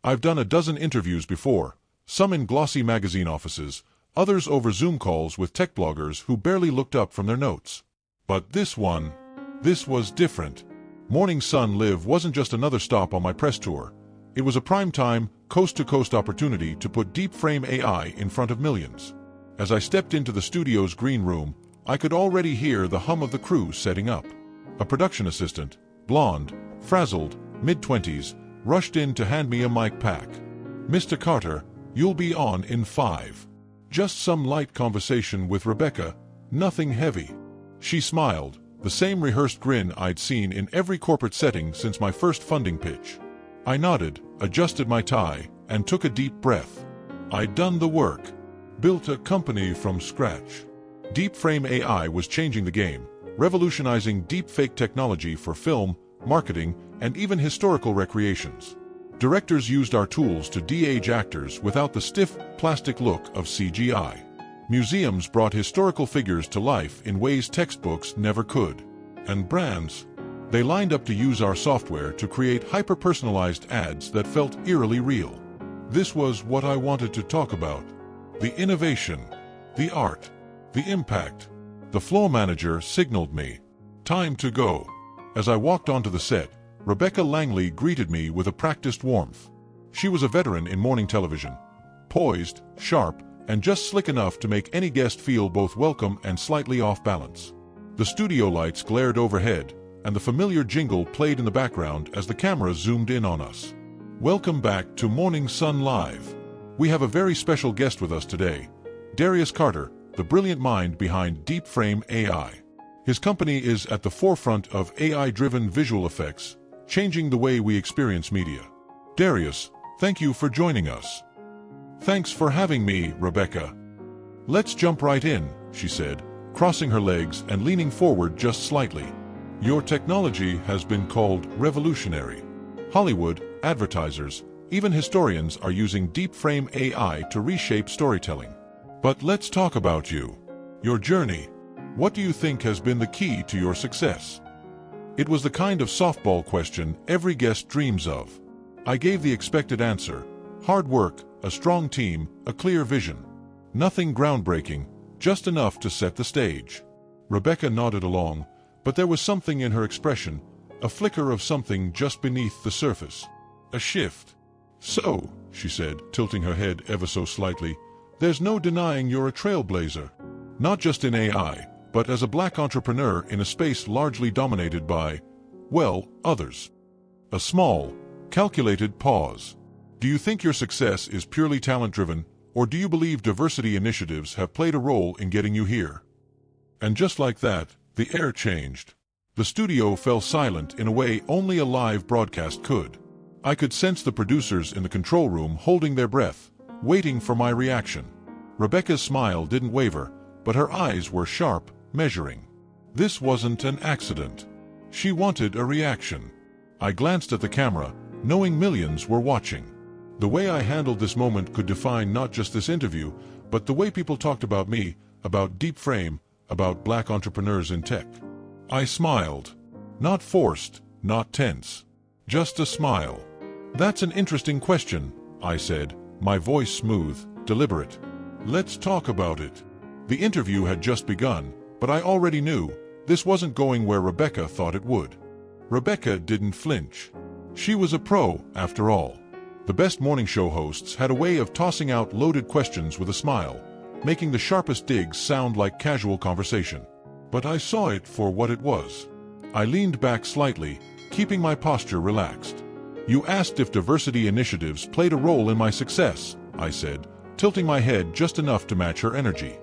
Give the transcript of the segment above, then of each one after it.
I've done a dozen interviews before, some in glossy magazine offices, others over Zoom calls with tech bloggers who barely looked up from their notes. But this was different. Morning Sun Live wasn't just another stop on my press tour. It was a prime-time, coast-to-coast opportunity to put DeepFrame AI in front of millions. As I stepped into the studio's green room, I could already hear the hum of the crew setting up. A production assistant, blonde, frazzled, mid-20s, rushed in to hand me a mic pack. "Mr. Carter, you'll be on in 5. Just some light conversation with Rebecca, nothing heavy." She smiled, the same rehearsed grin I'd seen in every corporate setting since my first funding pitch. I nodded, adjusted my tie, and took a deep breath. I'd done the work. Built a company from scratch. DeepFrame AI was changing the game, revolutionizing deepfake technology for film, marketing, and even historical recreations. Directors used our tools to de-age actors without the stiff, plastic look of CGI. Museums brought historical figures to life in ways textbooks never could. And brands, they lined up to use our software to create hyper-personalized ads that felt eerily real. This was what I wanted to talk about. The innovation, the art, the impact. The floor manager signaled me. Time to go. As I walked onto the set, Rebecca Langley greeted me with a practiced warmth. She was a veteran in morning television, poised, sharp, and just slick enough to make any guest feel both welcome and slightly off balance. The studio lights glared overhead, and the familiar jingle played in the background as the camera zoomed in on us. Welcome back to Morning Sun Live. We have a very special guest with us today, Darius Carter, the brilliant mind behind DeepFrame AI. His company is at the forefront of AI-driven visual effects, changing the way we experience media. Darius, thank you for joining us. Thanks for having me, Rebecca. Let's jump right in, she said, crossing her legs and leaning forward just slightly. Your technology has been called revolutionary. Hollywood, advertisers, even historians are using DeepFrame AI to reshape storytelling. But let's talk about you. Your journey. What do you think has been the key to your success? It was the kind of softball question every guest dreams of. I gave the expected answer. Hard work, a strong team, a clear vision. Nothing groundbreaking, just enough to set the stage. Rebecca nodded along, but there was something in her expression, a flicker of something just beneath the surface. A shift. "So," she said, tilting her head ever so slightly, "there's no denying you're a trailblazer. Not just in AI, but as a black entrepreneur in a space largely dominated by, well, others." A small, calculated pause. "Do you think your success is purely talent-driven, or do you believe diversity initiatives have played a role in getting you here?" And just like that, the air changed. The studio fell silent in a way only a live broadcast could. I could sense the producers in the control room holding their breath, waiting for my reaction. Rebecca's smile didn't waver, but her eyes were sharp, measuring. This wasn't an accident. She wanted a reaction. I glanced at the camera, knowing millions were watching. The way I handled this moment could define not just this interview, but the way people talked about me, about DeepFrame, about black entrepreneurs in tech. I smiled. Not forced, not tense. Just a smile. "That's an interesting question," I said, my voice smooth, deliberate. "Let's talk about it." The interview had just begun, but I already knew this wasn't going where Rebecca thought it would. Rebecca didn't flinch. She was a pro, after all. The best morning show hosts had a way of tossing out loaded questions with a smile, making the sharpest digs sound like casual conversation. But I saw it for what it was. I leaned back slightly, keeping my posture relaxed. "You asked if diversity initiatives played a role in my success," I said, tilting my head just enough to match her energy.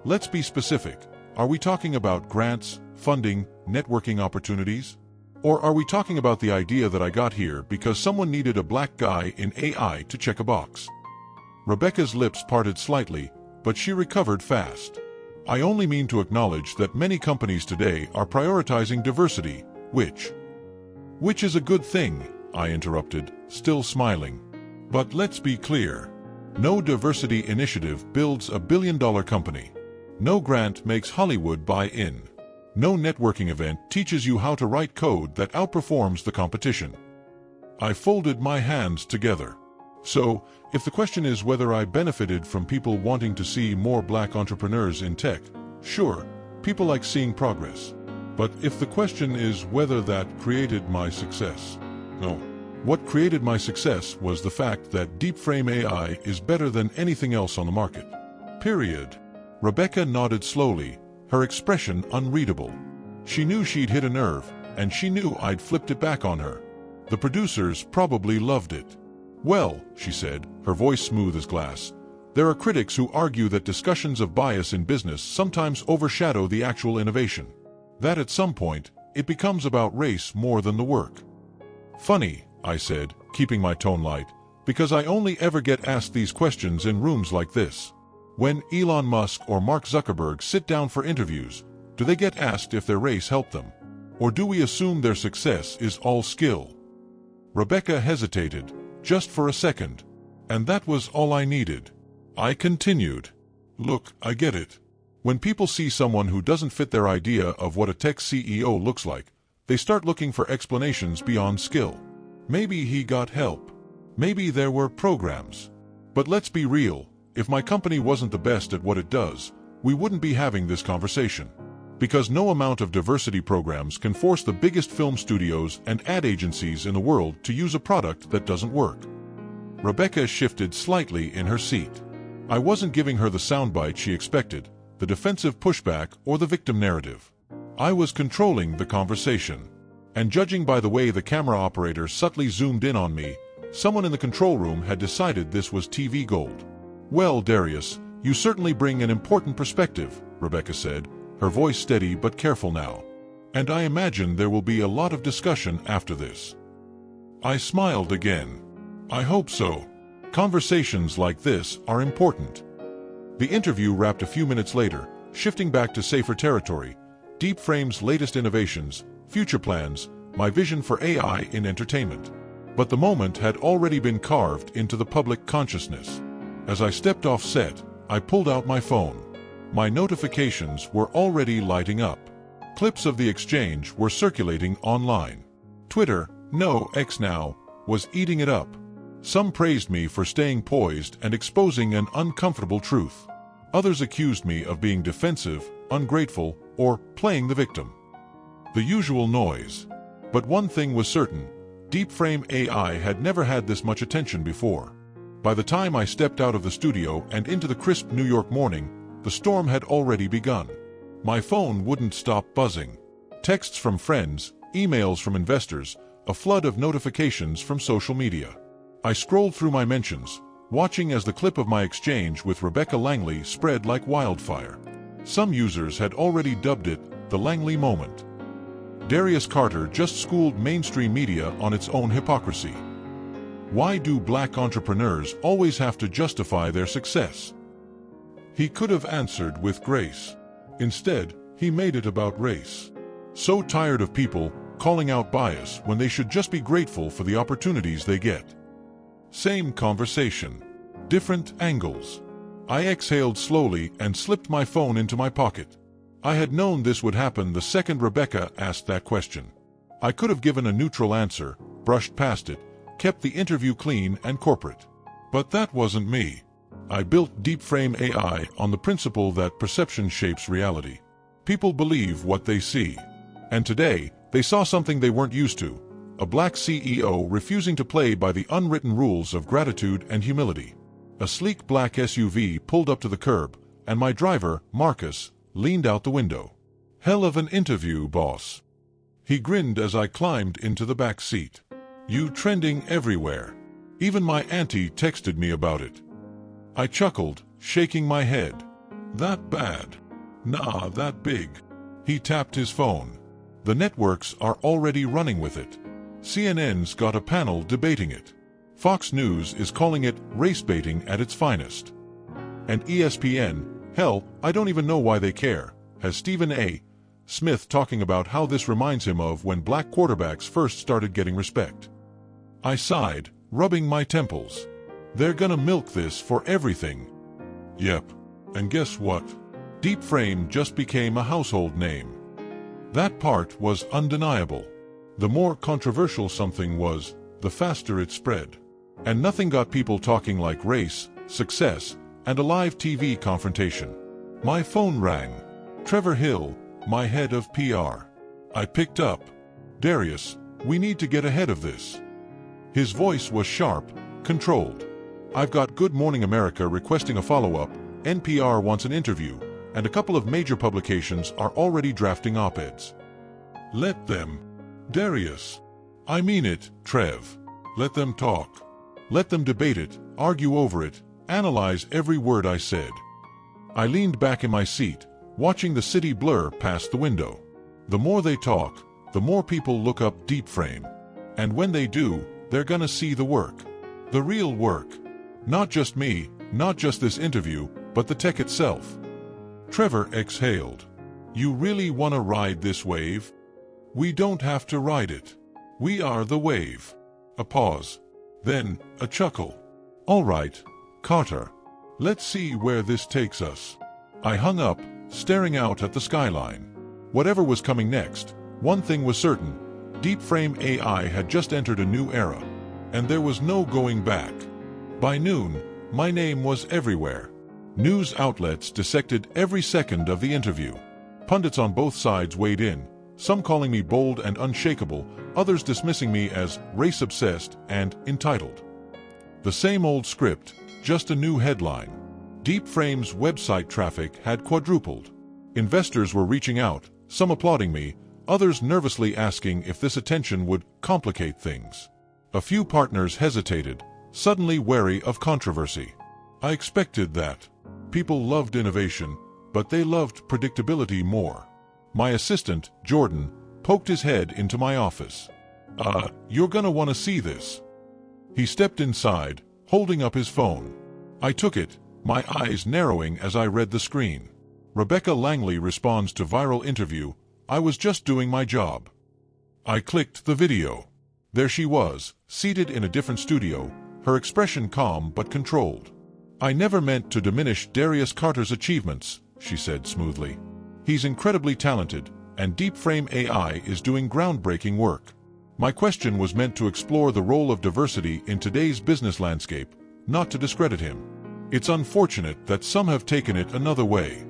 "Let's be specific. Are we talking about grants, funding, networking opportunities? Or are we talking about the idea that I got here because someone needed a black guy in AI to check a box?" Rebecca's lips parted slightly, but she recovered fast. "I only mean to acknowledge that many companies today are prioritizing diversity, which is a good thing," I interrupted, still smiling. "But let's be clear. No diversity initiative builds a billion-dollar company. No grant makes Hollywood buy in. No networking event teaches you how to write code that outperforms the competition." I folded my hands together. So, if the question is whether I benefited from people wanting to see more black entrepreneurs in tech, sure, people like seeing progress. But if the question is whether that created my success, no. What created my success was the fact that DeepFrame AI is better than anything else on the market. Period. Rebecca nodded slowly, her expression unreadable. She knew she'd hit a nerve, and she knew I'd flipped it back on her. The producers probably loved it. Well, she said, her voice smooth as glass, there are critics who argue that discussions of bias in business sometimes overshadow the actual innovation. That at some point, it becomes about race more than the work. Funny, I said, keeping my tone light, because I only ever get asked these questions in rooms like this. When Elon Musk or Mark Zuckerberg sit down for interviews, do they get asked if their race helped them? Or do we assume their success is all skill? Rebecca hesitated, just for a second. And that was all I needed. I continued. Look, I get it. When people see someone who doesn't fit their idea of what a tech CEO looks like, they start looking for explanations beyond skill. Maybe he got help. Maybe there were programs. But let's be real, if my company wasn't the best at what it does, we wouldn't be having this conversation. Because no amount of diversity programs can force the biggest film studios and ad agencies in the world to use a product that doesn't work. Rebecca shifted slightly in her seat. I wasn't giving her the soundbite she expected, the defensive pushback or the victim narrative. I was controlling the conversation. And judging by the way the camera operator subtly zoomed in on me, someone in the control room had decided this was TV gold. Well, Darius, you certainly bring an important perspective, Rebecca said, her voice steady but careful now. And I imagine there will be a lot of discussion after this. I smiled again. I hope so. Conversations like this are important. The interview wrapped a few minutes later, shifting back to safer territory, DeepFrame's latest innovations, future plans, my vision for AI in entertainment. But the moment had already been carved into the public consciousness. As I stepped off set, I pulled out my phone. My notifications were already lighting up. Clips of the exchange were circulating online. Twitter, no X now, was eating it up. Some praised me for staying poised and exposing an uncomfortable truth. Others accused me of being defensive, ungrateful, or playing the victim. The usual noise. But one thing was certain, DeepFrame AI had never had this much attention before. By the time I stepped out of the studio and into the crisp New York morning, the storm had already begun. My phone wouldn't stop buzzing. Texts from friends, emails from investors, a flood of notifications from social media. I scrolled through my mentions, watching as the clip of my exchange with Rebecca Langley spread like wildfire. Some users had already dubbed it the Langley moment. Darius Carter just schooled mainstream media on its own hypocrisy. Why do black entrepreneurs always have to justify their success? He could have answered with grace. Instead, he made it about race. So tired of people calling out bias when they should just be grateful for the opportunities they get. Same conversation. Different angles. I exhaled slowly and slipped my phone into my pocket. I had known this would happen the second Rebecca asked that question. I could have given a neutral answer, brushed past it, kept the interview clean and corporate. But that wasn't me. I built DeepFrame AI on the principle that perception shapes reality. People believe what they see. And today, they saw something they weren't used to, a black CEO refusing to play by the unwritten rules of gratitude and humility. A sleek black SUV pulled up to the curb, and my driver, Marcus, leaned out the window. Hell of an interview, boss. He grinned as I climbed into the back seat. You trending everywhere. Even my auntie texted me about it. I chuckled, shaking my head. That bad? Nah, that big. He tapped his phone. The networks are already running with it. CNN's got a panel debating it. Fox News is calling it race baiting at its finest. And ESPN, hell, I don't even know why they care, has Stephen A. Smith talking about how this reminds him of when black quarterbacks first started getting respect. I sighed, rubbing my temples. They're gonna milk this for everything. Yep. And guess what? DeepFrame just became a household name. That part was undeniable. The more controversial something was, the faster it spread. And nothing got people talking like race, success, and a live TV confrontation. My phone rang. Trevor Hill, my head of PR. I picked up. Darius, we need to get ahead of this. His voice was sharp, controlled. I've got Good Morning America requesting a follow-up, NPR wants an interview, and a couple of major publications are already drafting op-eds. Let them. Darius. I mean it, Trev. Let them talk. Let them debate it, argue over it, analyze every word I said. I leaned back in my seat, watching the city blur past the window. The more they talk, the more people look up DeepFrame. And when they do, they're gonna see the work. The real work. Not just me, not just this interview, but the tech itself. Trevor exhaled. You really wanna ride this wave? We don't have to ride it. We are the wave. A pause. Then, a chuckle. All right, Carter. Let's see where this takes us. I hung up, staring out at the skyline. Whatever was coming next, one thing was certain. DeepFrame AI had just entered a new era. And there was no going back. By noon, my name was everywhere. News outlets dissected every second of the interview. Pundits on both sides weighed in, some calling me bold and unshakable, others dismissing me as race-obsessed and entitled. The same old script, just a new headline. DeepFrame's website traffic had quadrupled. Investors were reaching out, some applauding me, others nervously asking if this attention would complicate things. A few partners hesitated, suddenly wary of controversy. I expected that. People loved innovation, but they loved predictability more. My assistant, Jordan, poked his head into my office. You're gonna want to see this." He stepped inside, holding up his phone. I took it, my eyes narrowing as I read the screen. Rebecca Langley responds to viral interview. I was just doing my job. I clicked the video. There she was, seated in a different studio, her expression calm but controlled. "I never meant to diminish Darius Carter's achievements," she said smoothly. "He's incredibly talented, and DeepFrame AI is doing groundbreaking work. My question was meant to explore the role of diversity in today's business landscape, not to discredit him. It's unfortunate that some have taken it another way."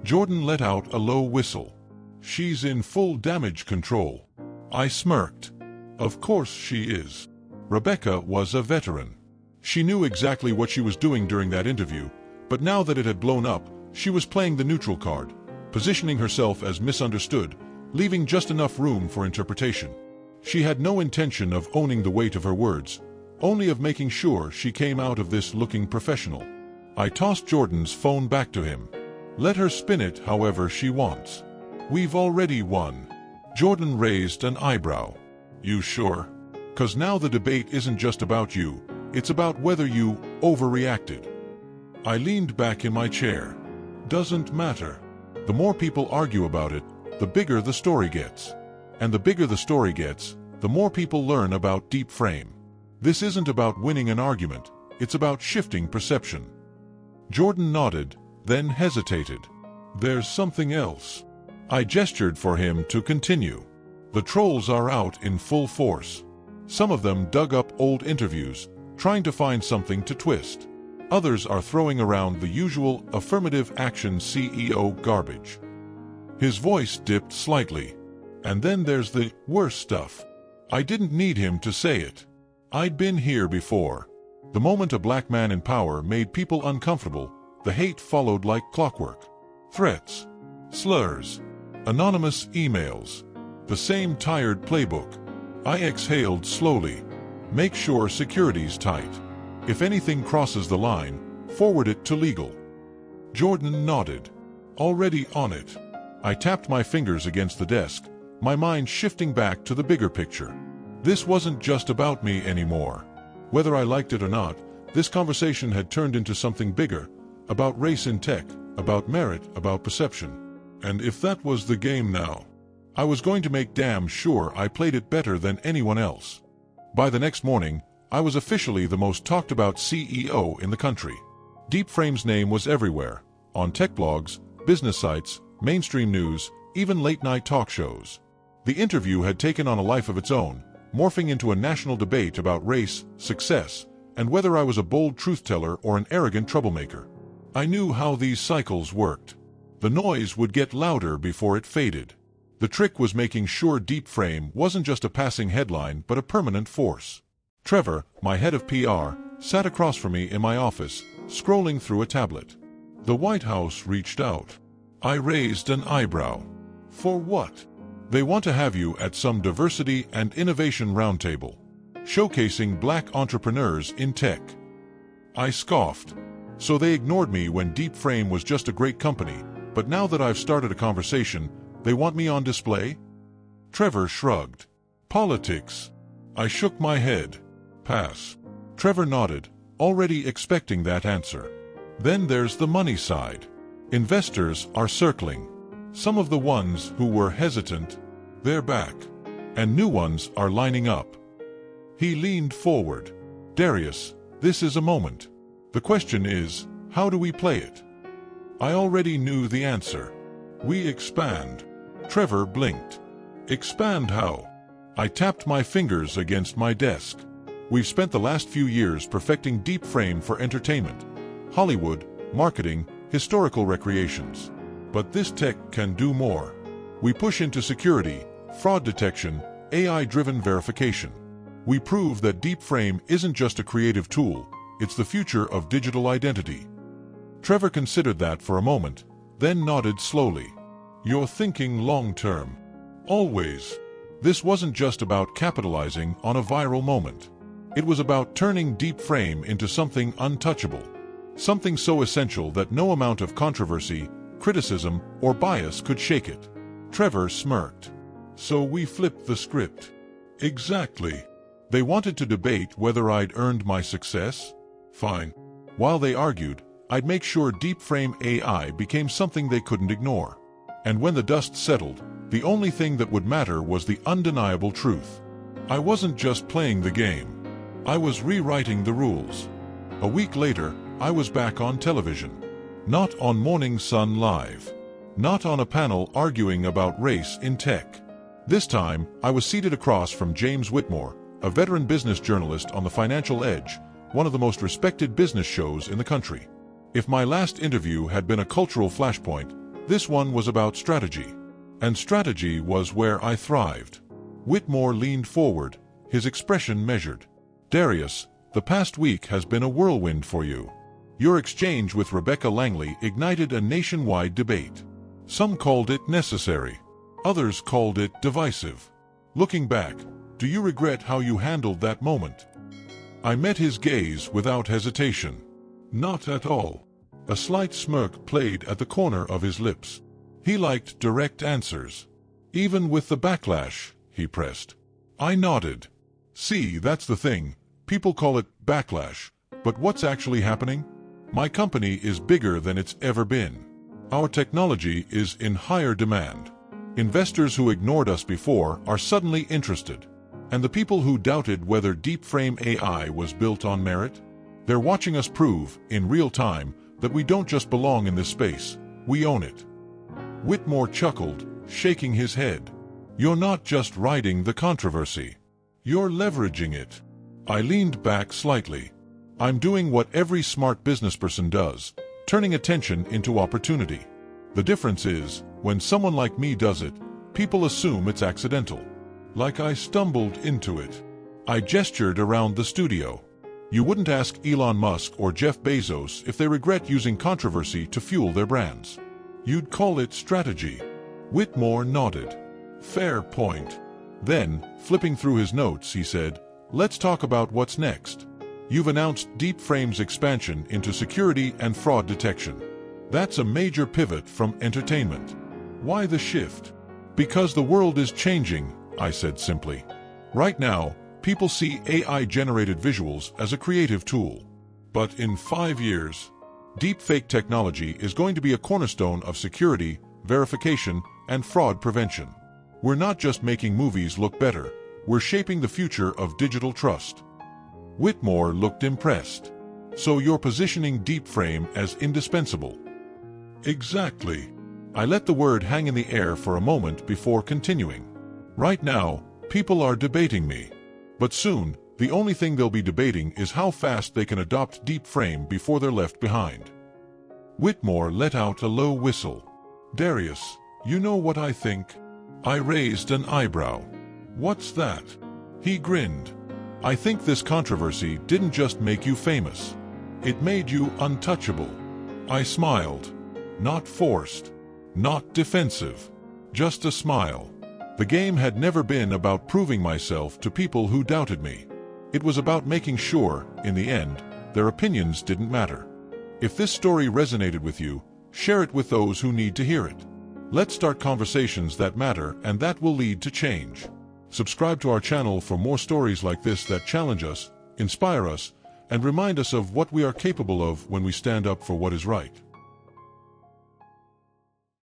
Jordan let out a low whistle. "She's in full damage control." I smirked. Of course she is. Rebecca was a veteran. She knew exactly what she was doing during that interview, but now that it had blown up, she was playing the neutral card, positioning herself as misunderstood, leaving just enough room for interpretation. She had no intention of owning the weight of her words, only of making sure she came out of this looking professional. I tossed Jordan's phone back to him. "Let her spin it however she wants. We've already won." Jordan raised an eyebrow. "You sure? 'Cause now the debate isn't just about you, it's about whether you overreacted." I leaned back in my chair. "Doesn't matter. The more people argue about it, the bigger the story gets. And the bigger the story gets, the more people learn about DeepFrame. This isn't about winning an argument, it's about shifting perception." Jordan nodded, then hesitated. "There's something else." I gestured for him to continue. "The trolls are out in full force. Some of them dug up old interviews, trying to find something to twist. Others are throwing around the usual affirmative action CEO garbage." His voice dipped slightly. "And then there's the worst stuff." I didn't need him to say it. I'd been here before. The moment a black man in power made people uncomfortable, the hate followed like clockwork. Threats, slurs, anonymous emails. The same tired playbook. I exhaled slowly. "Make sure security's tight. If anything crosses the line, forward it to legal." Jordan nodded. "Already on it." I tapped my fingers against the desk, my mind shifting back to the bigger picture. This wasn't just about me anymore. Whether I liked it or not, this conversation had turned into something bigger, about race in tech, about merit, about perception. And if that was the game now, I was going to make damn sure I played it better than anyone else. By the next morning, I was officially the most talked about CEO in the country. DeepFrame's name was everywhere, on tech blogs, business sites, mainstream news, even late-night talk shows. The interview had taken on a life of its own, morphing into a national debate about race, success, and whether I was a bold truth-teller or an arrogant troublemaker. I knew how these cycles worked. The noise would get louder before it faded. The trick was making sure DeepFrame wasn't just a passing headline but a permanent force. Trevor, my head of PR, sat across from me in my office, scrolling through a tablet. The White House reached out. I raised an eyebrow. For what? They want to have you at some diversity and innovation roundtable, showcasing black entrepreneurs in tech. I scoffed. So they ignored me when DeepFrame was just a great company, but now that I've started a conversation, they want me on display? Trevor shrugged. Politics. I shook my head. Pass. Trevor nodded, already expecting that answer. Then there's the money side. Investors are circling. Some of the ones who were hesitant, they're back. And new ones are lining up. He leaned forward. Darius, this is a moment. The question is, how do we play it? I already knew the answer. We expand. Trevor blinked. Expand how? I tapped my fingers against my desk. We've spent the last few years perfecting DeepFrame for entertainment, Hollywood, marketing, historical recreations. But this tech can do more. We push into security, fraud detection, AI-driven verification. We prove that DeepFrame isn't just a creative tool, it's the future of digital identity. Trevor considered that for a moment, then nodded slowly. You're thinking long-term. Always. This wasn't just about capitalizing on a viral moment. It was about turning DeepFrame into something untouchable. Something so essential that no amount of controversy, criticism, or bias could shake it. Trevor smirked. So we flipped the script. Exactly. They wanted to debate whether I'd earned my success? Fine. While they argued, I'd make sure DeepFrame AI became something they couldn't ignore. And when the dust settled, the only thing that would matter was the undeniable truth. I wasn't just playing the game. I was rewriting the rules. A week later, I was back on television. Not on Morning Sun Live. Not on a panel arguing about race in tech. This time, I was seated across from James Whitmore, a veteran business journalist on the Financial Edge, one of the most respected business shows in the country. If my last interview had been a cultural flashpoint, this one was about strategy. And strategy was where I thrived. Whitmore leaned forward, his expression measured. Darius, the past week has been a whirlwind for you. Your exchange with Rebecca Langley ignited a nationwide debate. Some called it necessary. Others called it divisive. Looking back, do you regret how you handled that moment? I met his gaze without hesitation. Not at all. A slight smirk played at the corner of his lips. He liked direct answers. Even with the backlash, he pressed. I nodded. See, that's the thing. People call it backlash. But what's actually happening? My company is bigger than it's ever been. Our technology is in higher demand. Investors who ignored us before are suddenly interested. And the people who doubted whether DeepFrame AI was built on merit? They're watching us prove, in real time, that we don't just belong in this space, we own it. Whitmore chuckled, shaking his head. You're not just riding the controversy. You're leveraging it. I leaned back slightly. I'm doing what every smart businessperson does, turning attention into opportunity. The difference is, when someone like me does it, people assume it's accidental. Like I stumbled into it. I gestured around the studio. You wouldn't ask Elon Musk or Jeff Bezos if they regret using controversy to fuel their brands. You'd call it strategy. Whitmore nodded. Fair point. Then, flipping through his notes, he said, let's talk about what's next. You've announced DeepFrame's expansion into security and fraud detection. That's a major pivot from entertainment. Why the shift? Because the world is changing, I said simply. Right now, people see AI-generated visuals as a creative tool. But in 5 years, deepfake technology is going to be a cornerstone of security, verification, and fraud prevention. We're not just making movies look better, we're shaping the future of digital trust. Whitmore looked impressed. So you're positioning DeepFrame as indispensable? Exactly. I let the word hang in the air for a moment before continuing. Right now, people are debating me. But soon, The only thing they'll be debating is how fast they can adopt DeepFrame before they're left behind. Whitmore let out a low whistle. Darius, you know what I think? I raised an eyebrow. What's that? He grinned. I think this controversy didn't just make you famous. It made you untouchable. I smiled. Not forced. Not defensive. Just a smile. The game had never been about proving myself to people who doubted me. It was about making sure, in the end, their opinions didn't matter. If this story resonated with you, share it with those who need to hear it. Let's start conversations that matter, and that will lead to change. Subscribe to our channel for more stories like this that challenge us, inspire us, and remind us of what we are capable of when we stand up for what is right.